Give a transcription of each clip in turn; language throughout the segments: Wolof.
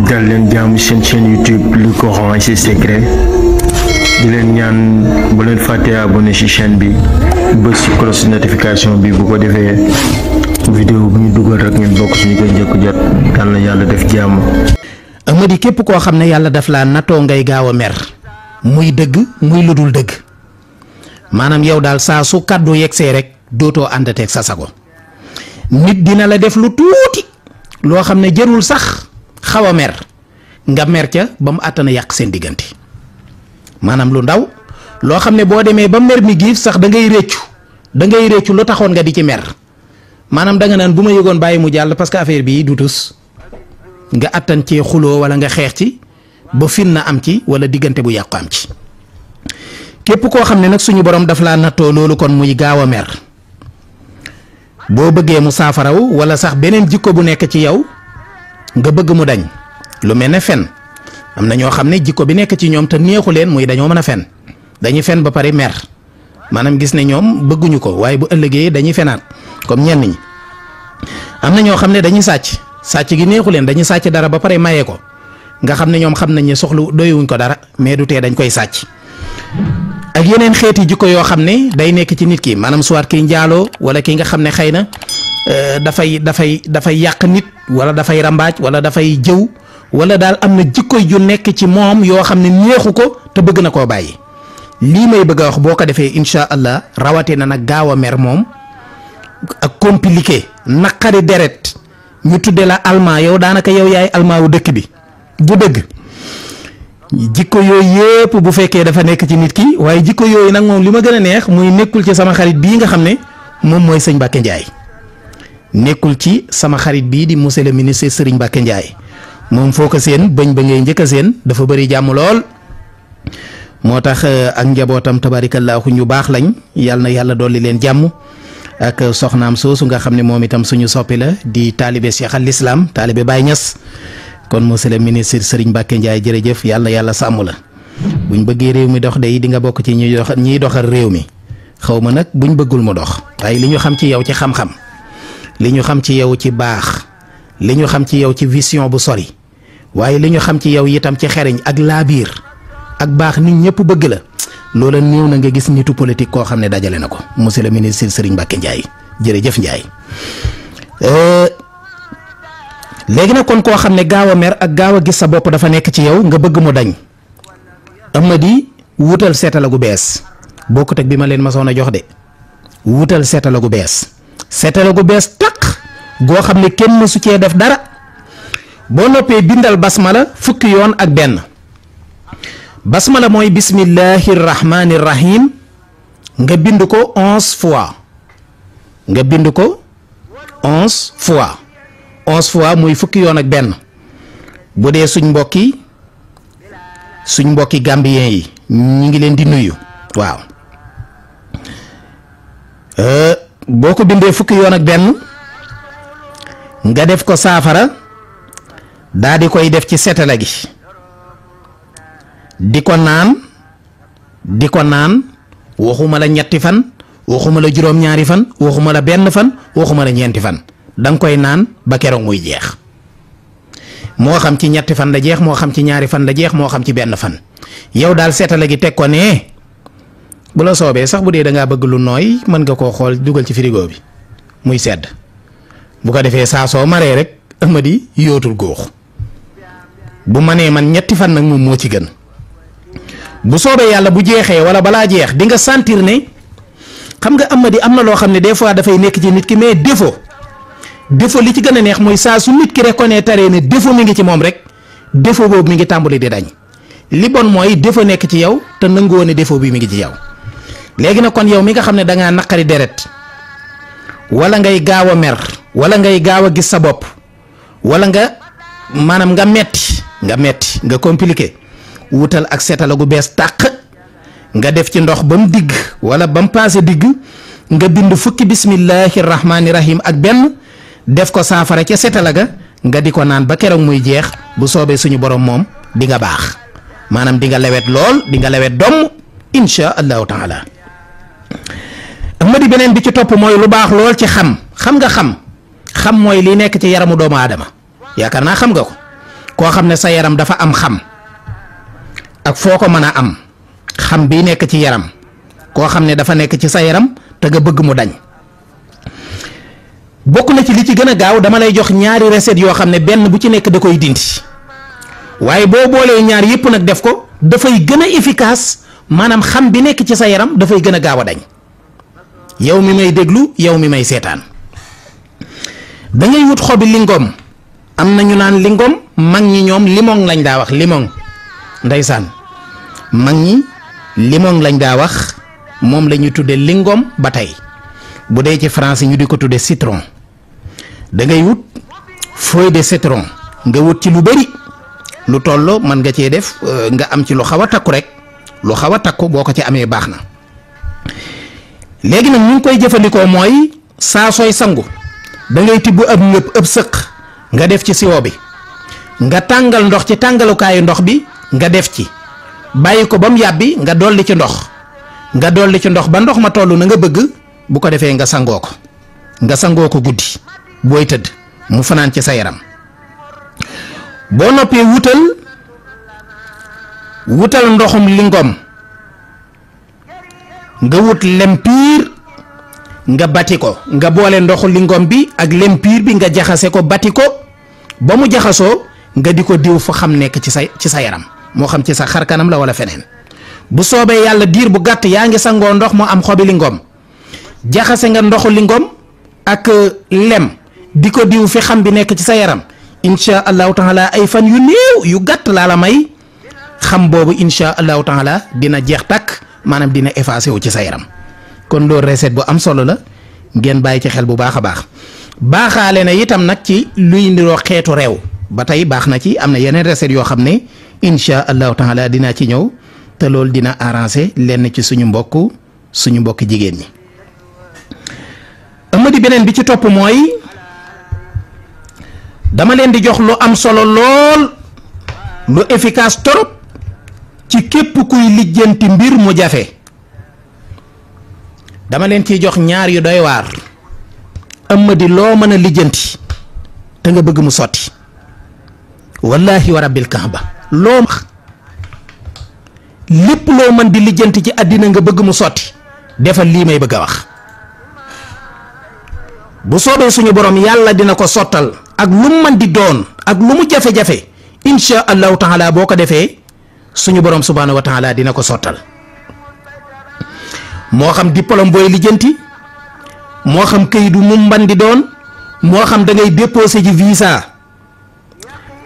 dal leen jaamu seen chaîne YouTube le Coran et ses secrets di leen ñaan bu leen fàtte abonné ci chaîne bi bës ci cloche notification bi bu ko defee vidéo bu ñu dugal rek ngeen bokk ci ñu koy njëkk jot yàlla na yàlla def jàmm. Amady képp koo xam ne yàlla daf laa nattoo ngay gaaw a mer muy dëgg muy lu dul dëgg maanaam yow daal saa su kàddu yegsee rek dootoo àndateeg sa sago nit dina la def lu tuuti loo xam ne jërul sax xaw a mer nga mer ca ba mu àttana yàq seen diggante maanaam lu ndaw loo xam ne boo demee ba mer mi giif sax da ngay réccu lu taxoon nga di ci mer maanaam danga naan bu ma yëgoon bàyyi mu jàll parce que affaire bii du tus nga àttan cee xuloo wala nga xeex ci ba fin na am ci wala diggante bu yàqu am ci képp koo xam ne nag suñu borom daf laa nattoo loolu kon muy gaaw a mer boo bëggee mu saafaraw wala sax beneen jikko bu nekk ci yow nga bëgg mu dañ lu mel ne fen am na ñoo xam ne jikko bi nekk ci ñoom te neexu leen muy dañoo mën a fen dañuy fen ba pare mer maanaam gis ne ñoom bëgguñu ko waaye bu ëllëgee dañuy fenaat comme ñenn ñi am na ñoo xam ne dañuy sàcc gi neexu leen dañuy sàcc dara ba pare maye ko nga xam ne ñoom xam nañ ne soxlu doyuwuñ ko dara mais du tee dañ koy sàcc ak yeneen xeeti jikko yoo xam ne day nekk ci nit ki maanaam soit kiy njaaloo wala ki nga xam ne xëy na dafay yàq nit wala dafay rambaaj wala dafay jëw wala daal am na jikko ju nekk ci moom yoo xam ne neexu ko te bëgg na koo bàyyi lii may bëgg a wax boo ko defee incha allah rawatee na nag gaaw a mer moom ak compliqué naqari deret ñu tudde la almaa yow daanaka yow yaay almaa wu dëkk bi bu dëgg jikko yooyu yëpp bu fekkee dafa nekk ci nit ki waaye jikko yooyu nag moom li ma gën a neex muy nekkul ci sama xarit bii nga xam ne moom mooy sëñ Mbacke Ndiaye nekkul ci sama xarit bii di monsieur le ministre Serigne Mbacke Ndiaye moom foo ko seen bëñ ba ngay njëkk a seen dafa bëri jàmm lool moo tax ak njabootam tabarikallaahu ñu baax lañ yàlla na yàlla dolli leen jàmm ak soxnaam soosu nga xam ne moom itam suñu soppi la di taalibe Cheikh al Islam taalibe Baye Niass kon monsieur le ministre Serigne Mbacke Ndiaye jërëjëf yàlla na yàlla sàmm la buñ bëggee réew mi dox day di nga bokk ci ñiy doxal réew mi xaw ma nag buñ bëggul mu dox waaye li ñu xam ci yow ci xam-xam li ñu xam ci yow ci baax li ñu xam ci yow ci vision bu sori waaye li ñu xam ci yow itam ci xereñ ak laabiir ak baax nit ñëpp bëgg la loola néew na nga gis nitu politique koo xam ne dajale na ko monsieur le ministre Serigne Mbacke Ndiaye jërëjëf Ndiaye. léegi nag kon koo xam ne gaaw a mer ak gaaw a gis sa bopp dafa nekk ci yow nga bëgg mu dañ Amady wutal seetala gu bees bokkut ak bi ma leen masoon a jox de wutal seetala gu bees taq goo xam ne kenn mësu cee def dara boo noppee bindal basmala fukki yoon ak benn basmala mooy bismillahi rahmani rahim nga bind ko 11 fois nga bind ko 11 fois muy fukki yoon ak benn bu dee suñ mbokki gambien yi ñi ngi leen di nuyu waaw boo ko bindee fukki yoon ak benn nga def ko saafara daa di koy def ci setala gi di ko naan waxuma la ñetti fan waxuma la juróom-ñaari fan waxuma la benn fan waxuma la ñeenti fan danga koy naan ba keroog muy jeex moo xam ci ñetti fan la jeex moo xam ci ñaari fan la jeex moo xam ci benn fan yow daal seetale gi teg ko ne bu la soobee sax bu dee da ngaa bëgg lu nooy mën nga koo xool dugal ci frigo bi muy sedd bu ko defee saa soo maree rek Amady yootul góox bu manee man ñetti fan nag moom moo ci gën bu soobee yàlla bu jeexee wala balaa jeex di nga sentir ne xam nga Amady am na loo xam ne des fois dafay nekk ci nit ki mais défaut li ci gën a neex mooy saa su nit ki reconnaître ne défaut mi ngi ci moom rek défaut boobu mi ngi tàmbali di dañ li bon mooy défaut nekk ci yow te nangoo ne défaut bi mi ngi ci yow léegi nag kon yow mi nga xam ne da ngaa naqari deret wala ngay gaaw a mer wala ngay gaaw a gis sa bopp wala nga maanaam nga metti nga compliqué wutal ak seetala gu bees tàq nga def ci ndox ba mu digg wala ba mu paase digg nga bind fukki bismillahi rahmaani rahim ak benn def ko saafara ca seetala ga nga di ko naan ba keroog muy jeex bu soobee suñu borom moom di nga baax maanaam di nga lewet lool di nga lewet domm insha allahu taala. Amady beneen bi ci topp mooy lu baax lool ci xam mooy li nekk ci yaramu doomu aadama yaakaar naa xam nga ko koo xam ne sa yaram dafa am xam ak foo ko mën a am xam bi nekk ci yaram koo xam ne dafa nekk ci sa yaram te nga bëgg mu dañ bokk na ci li ci gën a gaaw dama lay jox ñaari recette yoo xam ne benn bu ci nekk da koy dindi waaye boo boolee ñaar yëpp nag def ko dafay gën a efficace maanaam xam bi nekk ci sa yaram dafay gën a gaaw a dañ yow mi may déglu yow mi may seetaan da ngay wut xobi lingom am na ñu naan lingom mag ñi ñoom limon lañ daa wax limon ndeysaan mag ñi limon lañ daa wax moom la ñuy tudde lingom ba tey bu dee ci français ñu di ko tudde citron da ngay wut feuille de citron nga wut ci lu bari lu tolloo mën nga cee def nga am ci lu xaw a takku rek lu xaw a takku boo ko ci amee baax na léegi nag ñu ngi koy jëfandikoo mooy saa sooy sangu da ngay tibb ab ñëpp ab sëq nga def ci siwo bi nga tàngal ndox ci tàngalukaayu ndox bi nga def ci bàyyi ko ba mu yàbbi nga dolli ci ndox nga dolli ci ndox ba ndox ma toll na nga bëgg bu ko defee nga sangoo ko guddi booy tëdd mu fanaan ci sa yaram boo noppee wutal ndoxum lingom nga wut lem piir nga bati ko nga boole ndoxu lingom bi ak lem piir bi nga jaxase ko bati ko ba mu jaxasoo nga di ko diw fa xam nekk ci sa yaram moo xam ci sa xar kanam la wala feneen bu soobee yàlla diir bu gàtt yaa ngi sangoo ndox mu am xobi lingom jaxase nga ndoxu lingom ak lem di ko diw fi xam bi nekk ci sa yaram insha allahu taala ay fan yu néew yu gàtt laa la may xam boobu insha allahu taala dina jeex tàkk maanaam dina effacé wu ci sa yaram kon loolu recette bu am solo la ngeen bàyyi ci xel bu baax a baax baaxaale na itam nag ci luy ndiroo xeetu réew ba tey baax na ci am na yeneen recette yoo xam ne insha allahu taala dinaa ci ñëw te loolu dina arrangé lenn ci suñu mbokk jigéen ñi. amadi beneen bi ci topp mooy dama leen di jox lu am solo lool lu efficace trop ci képp kuy lijjanti mbir mu jafe dama leen ciy jox ñaar yu doy waar amadi loo mën a lijjanti te nga bëgg mu sotti wallahi wa rabbil kaaba lépp loo mën di lijjanti ci àddina nga bëgg mu sotti defal lii may bëgg a wax bu soobee suñu borom yàlla dina ko sottal ak lu mu mën di doon ak lu mu jafe-jafe insha allahu taala boo ko defee suñu borom subhanahu wa taala dina ko sottal moo xam diplôme booy lijjanti moo xam këyit du mu mën di doon moo xam da ngay déposé ji visa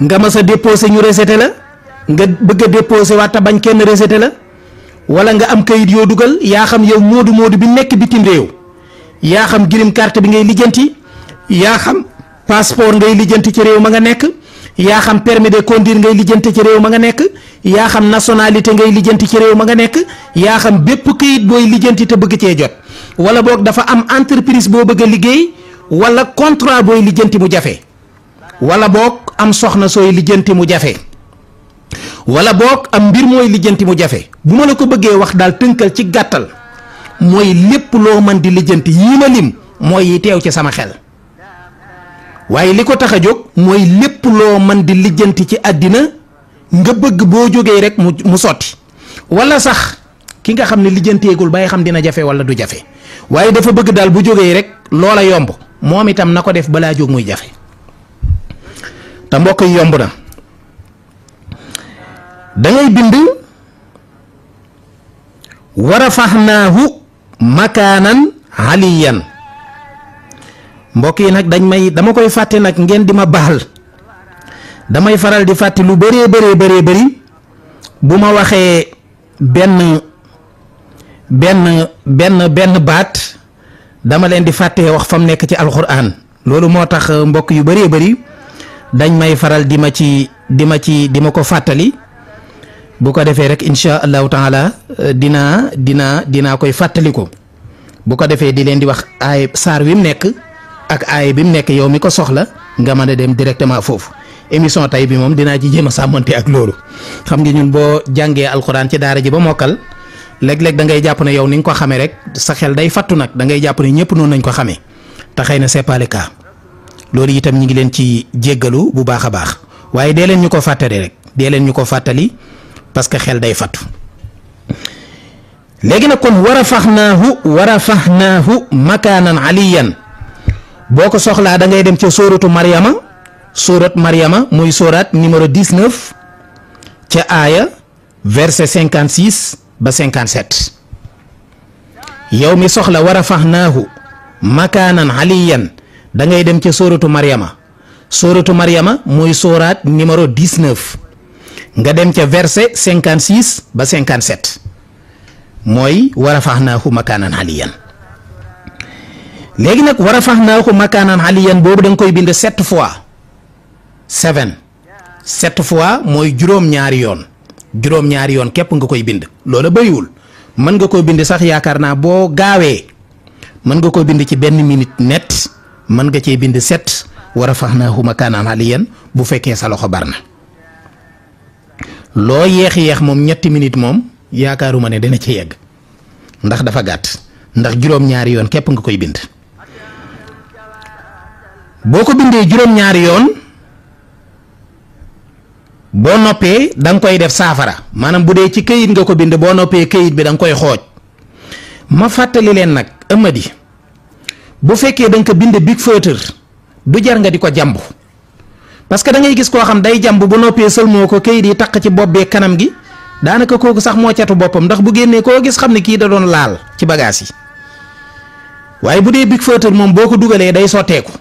nga mas a déposé ñu rejeté la nga bëgg a déposé waat te bañ kenn rejeté la wala nga am këyit yoo dugal yaa xam yow moodu bi nekk bitim réew yaa xam green card bi ngay lijjanti yaa xam passeport ngay lijjanti ci réew ma nga nekk yaa xam permis de conduire ngay lijjanti ci réew ma nga nekk yaa xam nationalité ngay lijjanti ci réew ma nga nekk yaa xam bépp këyit booy lijjanti te bëgg cee jot wala boog dafa am entreprise boo bëgg a liggéey wala contrat booy lijjanti mu jafe wala boog am soxna sooy lijjanti mu jafe wala boog am mbir mooy lijjanti mu jafe bu ma la ko bëggee wax daal tënkal ci gàttal mooy lépp loo mën di lijjanti yii ma lim mooy yi teew ci sama xel waaye li ko tax a jóg mooy lépp loo mën di lijjanti ci àddina nga bëgg boo jógee rek mu sotti wala sax ki nga xam ne lijjanteegul bay xam dina jafe wala du jafe waaye dafa bëgg daal bu jógee rek loola yomb moom itam na ko def balaa jóg muy jafe te mbokk yi yomb na da ngay bind wa rafahnaahu makaanan aliyan mbokk yi nag dama koy fàtte nag ngeen di ma baal damay faral di fàtte lu bëree bëri bu ma waxee benn baat dama leen di fàtte wax fam nekk ci alxuraan loolu moo tax mbokk yu bëree bëri dañ may faral di ma ko fàttali bu ko defee rek insha allahu taala dinaa koy fàttali ko bu ko defee di leen di wax aay saar wi mu nekk ak aay bi mu nekk yow mi ko soxla nga mën a dem directement foofu émission tay bi moom dinaa ci jéem a sàmmante ak loolu xam nga ñun boo jàngee alxuraan ci daara ji ba mokkal léeg-léeg da ngay jàpp ne yow ni nga ko xamee rek sa xel day fattu nag da ngay jàpp ne ñëpp noonu nañ ko xamee te xëy na c'est pas le cas loolu itam ñi ngi leen ci jéggalu bu baax a baax waaye dee leen ñu ko fàttali rek dee leen ñu ko fàttali parce que xel day fattu. léegi nag kon wa rafahnaahu makaanan aliyan boo ko soxlaa da ngay dem ca sóoratu Maryama muy sóoraat numéro 19 ca aaya verset 56 ba 57 yow mi soxla wa rafahnaahu makaanan aliyan da ngay dem ca sóoratu Maryama muy sóoraat numéro 19 nga dem ca verset 56 ba 57 mooy wa rafahnaahu makaanan aliyan. léegi nag wa rafahnaahu makaanan aliyan boobu da nga koy bind 7 fois 7 fois mooy juróom-ñaari yoon képp nga koy bind loola bëriwul mën nga koy bind sax yaakaar naa boo gaawee mën nga koy bind ci benn minute net mën nga cee bind 7 wa rafahnaahu makaanan aliyan bu fekkee sa loxo bar na loo yeex moom ñetti minute moom yaakaaruma ne dana ci yegg ndax dafa gàtt ndax juróom-ñaari yoon képp nga koy bind boo ko bindee juróom-ñaari yoon boo noppee da nga koy def saafara maanaam bu dee ci këyit nga ko bind boo noppee këyit bi da nga koy xooj ma fàttali leen nag ëmmadi bu fekkee da nga ko bind big feutre du jar nga di ko jàmb parce que da ngay gis koo xam day jàmb bu noppee sëlmoo ko këyit yi taq ci bopp bee kanam gi daanaka kooku sax moo catu boppam ndax bu génnee koo gis xam ne kii da doon laal ci bagage yi waaye bu dee big feutre moom boo ko dugalee day sotteeku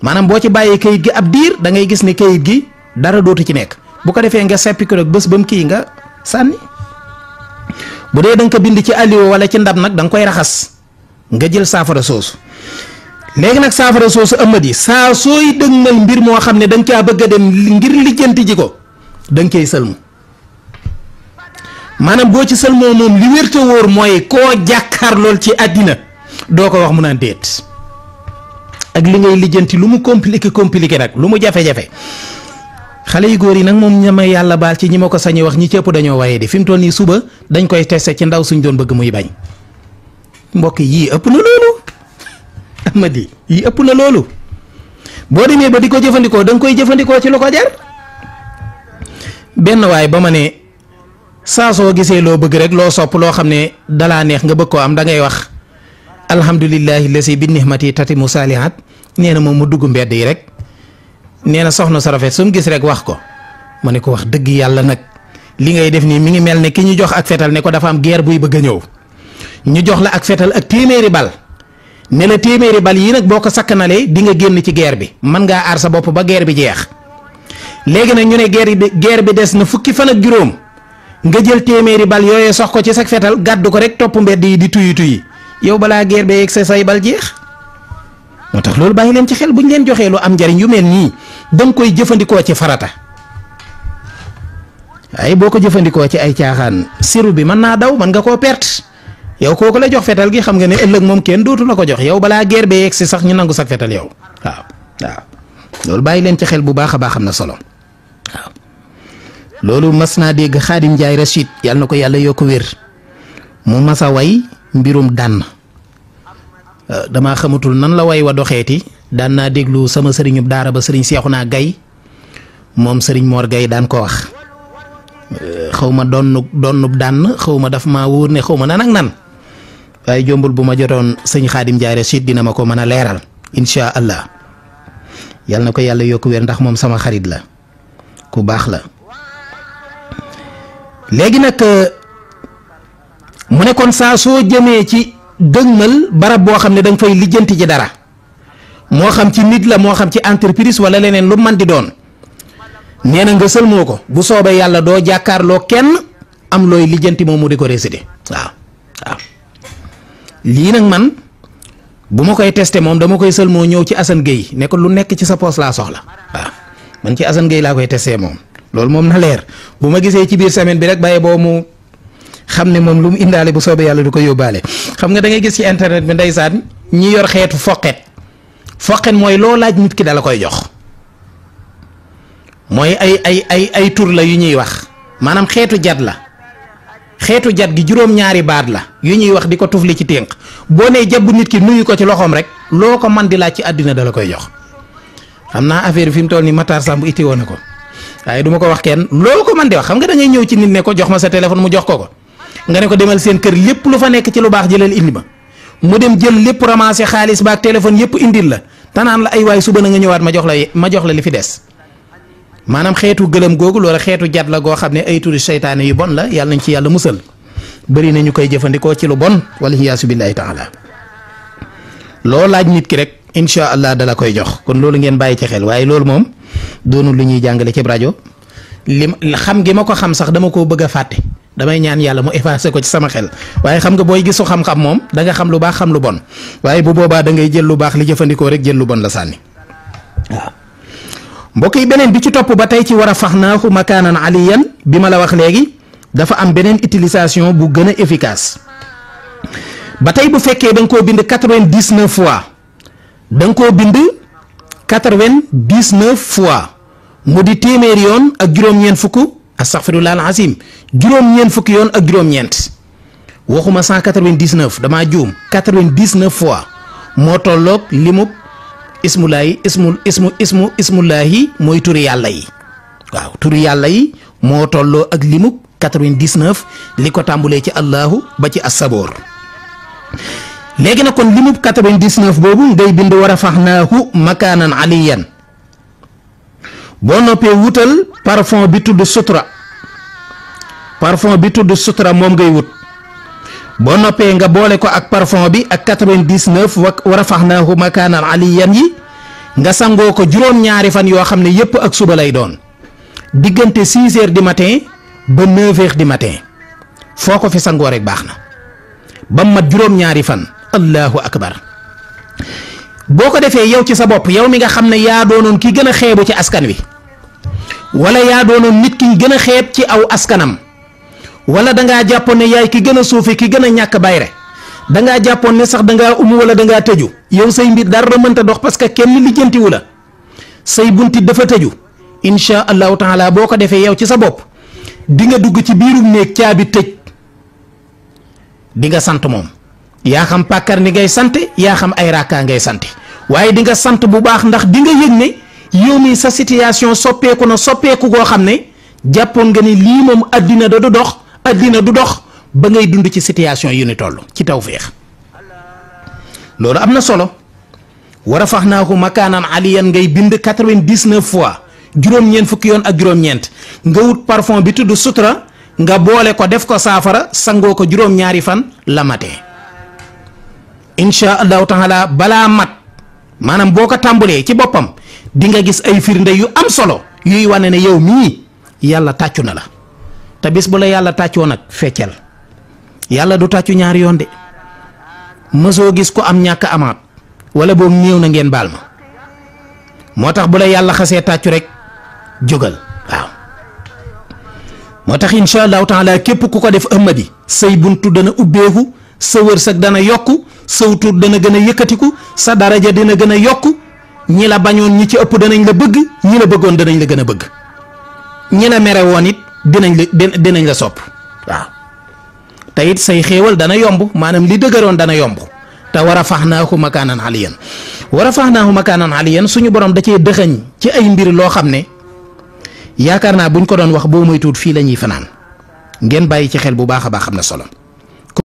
maanaam boo ci bàyyee këyit gi ab diir da ngay gis ne këyit gi dara dootu ci nekk bu ko defee nga seppi ko rek bés ba mu kii nga sànni bu dee da nga ko bind ci alio wala ci ndab nag da nga koy raxas nga jël saafara soosu léegi nag saafara soosu ëmmadi saa sooy dëgmal mbir moo xam ne da nga caa bëgg a dem ngir lijjanti ji ko da nga koy sëlmu maanaam boo ci sëlmoo moom li wér te wóor mooy koo jàkkaar lool ci àddina doo ko wax mu naan déet ak li ngay lijjanti lu mu compliqué nag lu mu jafe-jafe xale yu góor yi nag moom ñama yàlla baal ci ñi ma ko sañi wax ñi cëpp dañoo waaye di fi mu toll nii suba dañ koy testé ci ndaw suñ doon bëgg muy bañ mbokk yii ëpp na loolu amadi yii ëpp na loolu boo demee ba di ko jëfandikoo da nga koy jëfandikoo ci lu ko jar benn waay ba ma ne saa soo gisee loo bëgg rek loo sopp loo xam ne dalaa neex nga bëgg koo am da ngay wax alhamdulillahi lasi bi nihmati tatimu saalihat nee na moom mu dugg mbedd yi rek nee na soxna sa rafet su mu gis rek wax ko ma ne ko wax dëgg yàlla nag li ngay def nii mi ngi mel ne ki ñu jox ak fetal ne ko dafa am guerre buy bëgg a ñëw ñu jox la ak fetal ak téeméeri bal ne la téeméeri bal yii nag boo ko sakkanalee di nga génn ci guerre bi mën ngaa aar sa bopp ba guerre bi jeex léegi nag ñu ne guerre bi des na fukki fan ak juróom nga jël téeméeri bal yooyee sox ko ci sa fetal gàddu ko rek topp mbedd yi di tuyi yow balaa guerre bi yegg say bal jeex moo tax loolu bàyyi leen ci xel bu ñu leen joxee lu am njariñ yu mel nii da nga koy jëfandikoo ci farata waaye boo ko jëfandikoo ci ay caaxaan siru bi mën naa daw mën nga koo perte yow kooku la jox fetal gi xam nga ne ëllëg moom kenn dootu la ko jox yow balaa guerre bi yegg si sax ñu nangu sa fetal yow waaw loolu bàyyi leen ci xel bu baax a baax am na solo waaw. loolu mas naa dégg Xaadim Njaay Rachid yàlla na ko yàlla yokk wér mu mas a way mbirum dànn damaa xamatul nan la way wa doxeeti daan naa déglu sama sëriñub daara ba sëriñ Seexuna Gay moom sëriñ Mor Gay daan ko wax xaw ma doonub dànn xaw ma daf maa wóor ne xaw ma nan ak nan waaye jombul bu ma jotoon sëñ Xaadim Njaay Rachid dina ma ko mën a leeral insha allah yàlla na ko yàlla yokk wér ndax moom sama xarit la ku baax la. léegi nag mu ne kon saa soo jëmee ci dëgmal barab boo xam ne da nga fay lijjanti ji dara moo xam ci nit la moo xam ci entreprise wala leneen lu man di doon nee na nga sëlmoo ko bu soobee yàlla doo jàkkaarloo kenn am looy lijjanti moom mu di ko résider waaw lii nag man bu ma koy testé moom dama koy sëlmoo ñëw ci Assane Gueye ne ko lu nekk ci sa poos laa soxla waaw man ci Assane Gueye laa koy testé moom loolu moom na leer bu ma gisee ci biir semaine bi rek bàyyi boo mu xam ne moom lu mu indaale bu soobee yàlla du ko yóbbaale xam nga da ngay gis ci internet bi ndeysaan ñi yor xeetu foqet mooy loo laaj nit ki dala koy jox mooy ay tur la yu ñuy wax maanaam xeetu jat la xeetu jat gi juróom-ñaari baat la yu ñuy wax di ko tufli ci ténk boo nee jàpp nit ki nuyu ko ci loxoom rek loo ko man di laaj ci àddina dala koy jox xam naa affaire fi mu toll ni Matar Samb itti woon na ko waaye du ma ko wax kenn loolu ko man di wax xam nga da ngay ñëw ci nit ne ko jox ma sa téléphone mu jox ko nga ne ko demal seen kër lépp lu fa nekk ci lu baax jëlal indi ma mu dem jël lépp ramassé xaalis ba ak téléphone yëpp indil la tanaan la ay waay suba na nga ñëwaat ma jox la li fi des maanaam xeetu gëlëm googu loola xeetu jat la goo xam ne ay turi seytaane yu bon la yàlla nañ ci yàlla musal bëri na ñu koy jëfandikoo ci lu bon wala iyaasu billaahi taala loo laaj nit ki rek incha allah dala koy jox kon loolu ngeen bàyyi ci xel waaye loolu moom doonul lu ñuy jàngale ci rajo xam gi ma ko xam sax dama koo bëgg a fàtte damay ñaan yàlla mu effacé ko ci sama xel waaye xam nga booy gisu xam-xam moom da nga xam lu baax xam lu bon waaye bu boobaa da ngay jël lu baax li jëfandikoo rek jël lu bon la sànni waaw. mbokk yi beneen bi ci topp ba tey ci war a faxnaahu makaanan aliyan bi ma la wax léegi dafa am beneen utilisation bu gën a efficace ba tey bu fekkee da nga koo bind 99 fois da nga koo bind 99 fois mu di téeméeri yoon ak juróom-ñeent fukk astaghfirullah al azim juróom-ñeent fukki yoon ak juróom-ñeent waxuma 199 damaa juum 99 fois moo tolloog limub ismulaahi ismullaahi mooy turi yàlla yi waaw turi yàlla yi moo tolloo ak limub 99 li ko tàmbulee ci allahu ba ci assaboor léegi nag kon limub 99 boobu ngay bind war a faxnaahu makaanan aliyan boo noppee wutal parfum bi tudd sutura moom ngay wut boo noppee nga boole ko ak parfum bi ak 99 war a faxnaahu makaanan aliyan yi nga sangoo ko juróom-ñaari fan yoo xam ne yépp ak suba lay doon diggante 6 heures du matin ba 9 heures du matin foo ko fi sangoo rek baax na ba mat juróom-ñaari fan allahu akbar boo ko defee yow ci sa bopp yow mi nga xam ne yaa doonoon ki gën a xeebu ci askan wi wala yaa doonoon nit ki gën a xeeb ci aw askanam wala dangaa jàppoon ne yaay ki gën a suufe ki gën a ñàkk bayre dangaa jàppoon ne sax dangaa wala dangaa tëju yow say mbir dara mënta dox parce que kenn lijjantiwu la say bunti dafa tëju insha allahu taala boo ko defee yow ci sa bopp di nga dugg ci biirum néeg caabi tëj di nga sant moom yaa xam pàkkar ni ngay sant yaa xam ay rakkaa ngay sant waaye di nga sant bu baax ndax di nga yëg ne yow mi sa situation soppeeku na soppeeku goo xam ne jàppoon nga ni lii moom addina du dox ba ngay dund ci situation yu ni toll ci tawféex loolu am na solo war a faxnaahu makaanan aliyan ngay bind 99 fois juróom-ñeent fukki yoon ak juróom-ñeent nga wut parfum bi tudd sutura nga boole ko def ko saafara sangoo ko juróom-ñaari fan la matee insha allahu taala balaa mat maanaam boo ko tàmbulee ci boppam di nga gis ay firnde yu am solo yuy wane ne yow mii yàlla tàccu na la te bis bu la yàlla tàccoo nag feccel yàlla du tàccu ñaari yoon de mësoo gis ko am ñàkk amaat wala boobu néew na ngeen baal ma moo tax bu la yàlla xasee tàccu rek jógal waaw moo tax insha allahu taala képp ku ko def ëmmadi say buntu dana ubbeeku sa wërsëg dana yokku saw tur dana gën a yëkkatiku sa daraja dina gën a yokku ñi la bañoon ñi ci ëpp danañ la bëgg ñi la bëggoon danañ la gën a bëgg ñi la mere woon it dinañ la sopp waaw te it say xéewal dana yomb maanaam li dëgëroon dana yomb te war a faxnaahu makaanan aliyan war a faxnaahu makaanan aliyan suñu borom da cee dëxëñ ci ay mbir loo xam ne yaakaar naa buñ ko doon wax boo moytuwut fii la ñuy fanaan ngeen bàyyi ci xel bu baax a baax am na solo